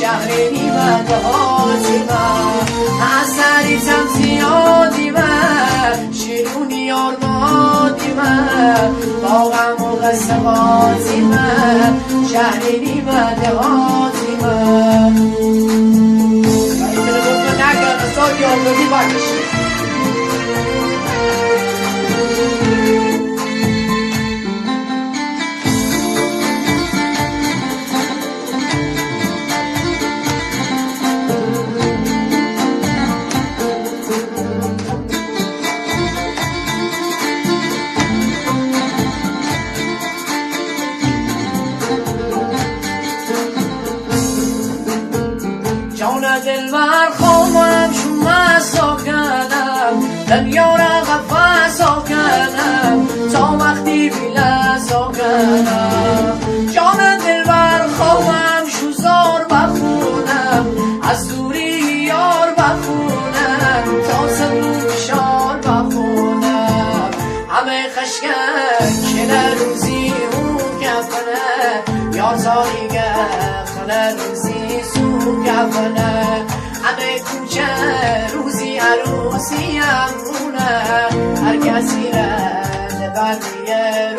شهر نیمه دهاتی من اثریتم زیادی من شیرونی یار مادی من باغم و قسماتی من شهر نیمه دهاتی من این تلفون رو نگرد سال یادگی بکشی جان دلبر خوابم شما ساکنم دنیا را قفا ساکنم تا وقتی بیله ساکنم جان دلبر خوابم شوزار بخونم از دوری یار بخونم تا صدور شار بخونم همه خشکن که روزی اون کفنه یار زاری گفنه روزی گفنه همه کوچه روزی عروسی همونه هر کسی رد بریه